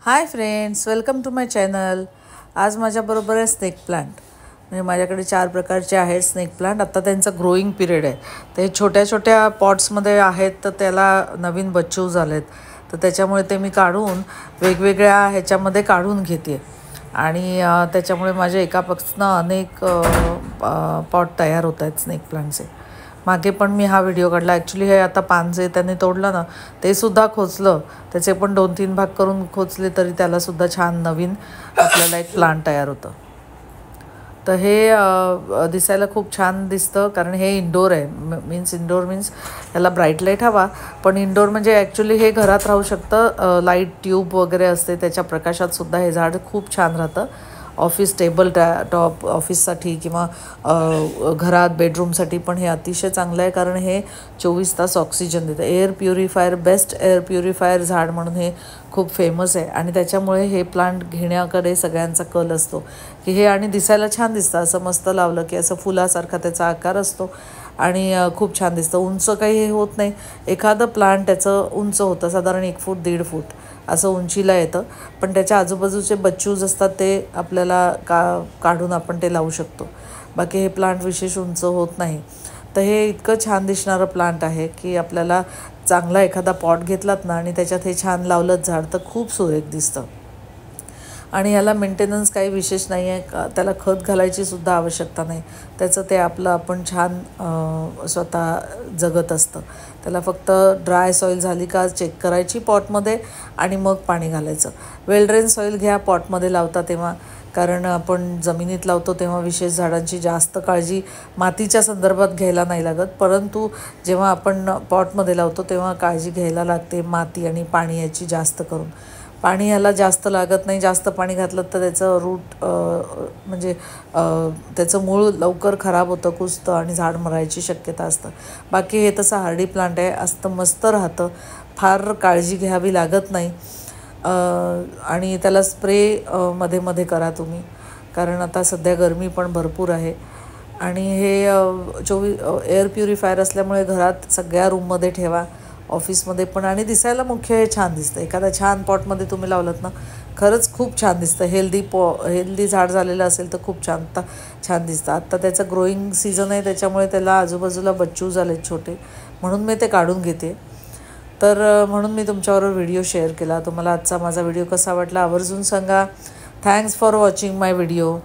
High friends, welcome to my channel. आज माझ्याबरोबर आहे स्नेक प्लांट। म्हणजे माझ्याकडे 4 प्रकारचे आहेत स्नेक प्लांट। आता त्यांचा ग्रोइंग पिरियड आहे, ते छोट्या छोट्या पॉट्समध्ये आहेत, तर त्याला नवीन बच्चू झालेत, तर त्याच्यामुळे ते मी काढून वेगवेगळ्या ह्याच्यामध्ये काढून घेते आणि त्याच्यामुळे माझ्या एकापासून अनेक पॉट तयार होत आहेत स्नेक प्लांटचे। मागे पण मी हा व्हिडिओ काढला। ॲक्च्युली हे आता पान जे त्यांनी तोडलं ना, ते सुद्धा खोचलं, त्याचे पण 2-3 भाग करून खोचले, तरी त्याला सुद्धा छान नवीन आपल्याला एक प्लांट तयार होतं। तर हे दिसायला खूप छान दिसतं, कारण हे इंडोर आहे। इंडोर मीन्स त्याला ब्राईट लाईट हवा, पण इंडोर म्हणजे ॲक्च्युली हे घरात राहू शकतं। लाईट ट्यूब वगैरे असते, त्याच्या प्रकाशात सुद्धा हे झाड खूप छान राहतं। ऑफिस टेबल टॉप ऑफिससाठी किंवा घरात बेडरूमसाठी पण हे अतिशय चांगलं आहे, कारण हे 24 तास ऑक्सिजन देतं। Air purifier, best air purifier झाड म्हणून हे खूप फेमस आहे आणि त्याच्यामुळे हे प्लांट घेण्याकडे सगळ्यांचा कल असतो की हे, आणि दिसायला छान दिसतं। असं मस्त लावलं की असं फुलासारखा त्याचा आकार असतो आणि खूप छान दिसतं। उंच काही हे होत नाही, एखादं प्लांट त्याचं उंच होतं, साधारण 1 फूट 1.5 फूट असं उंचीला येतं, पण त्याच्या आजूबाजूचे बच्चूज असतात ते आपल्याला काढून आपण ते लावू शकतो। बाकी हे प्लांट विशेष उंच होत नाही। तर हे इतकं छान दिसणारं प्लांट आहे की आपल्याला चांगला एखादा पॉट घेतलात ना आणि त्याच्यात हे छान लावलं झाड, तर खूप सुरेख दिसतं। आणि ह्याला मेंटेनन्स काही विशेष नाही आहे, त्याला खत घालायची सुद्धा आवश्यकता नाही। त्याचं ते आपलं आपण छान स्वतः जगत असतं। त्याला फक्त ड्राय सॉईल झाली का चेक करायची पॉटमध्ये आणि मग पाणी घालायचं। वेल ड्रेन सॉईल घ्या पॉटमध्ये लावता तेव्हा, कारण आपण जमिनीत लावतो तेव्हा विशेष झाडांची जास्त काळजी मातीच्या संदर्भात घ्यायला नाही लागत, परंतु जेव्हा आपण पॉटमध्ये लावतो तेव्हा काळजी घ्यायला लागते माती आणि पाणी याची जास्त करून। पाणी याला जास्त लागत नाही, जास्त पाणी घातलं तर त्याचं रूट म्हणजे त्याचं मूळ लवकर खराब होतं, कुजतं आणि झाड मरायची शक्यता असतं। बाकी हे तसं हार्डी प्लांट आहे, असतं मस्त राहतं, फार काळजी घ्यावी लागत नाही। आणि त्याला स्प्रे मध्ये मध्ये करा तुम्ही, कारण आता सध्या गरमी पण भरपूर आहे आणि हे एअर प्युरिफायर असल्यामुळे घरात सगळ्या रूममध्ये ठेवा, ऑफिसमध्ये पण, आणि दिसायला मुख्य हे छान दिसतं। एखाद्या छान पॉटमध्ये तुम्ही लावलात ना, खरंच खूप छान दिसतं। हेल्दी झाड झालेलं असेल तर खूप छान दिसतं। आत्ता त्याचं ग्रोईंग सीझन आहे, त्याच्यामुळे त्याला आजूबाजूला बच्चू झालेत छोटे, म्हणून मी ते काढून घेते। तर म्हणून मी तुमच्याबरोबर व्हिडिओ शेअर केला। तुम्हाला आजचा माझा व्हिडिओ कसा वाटला आवर्जून सांगा। Thanks for watching my video.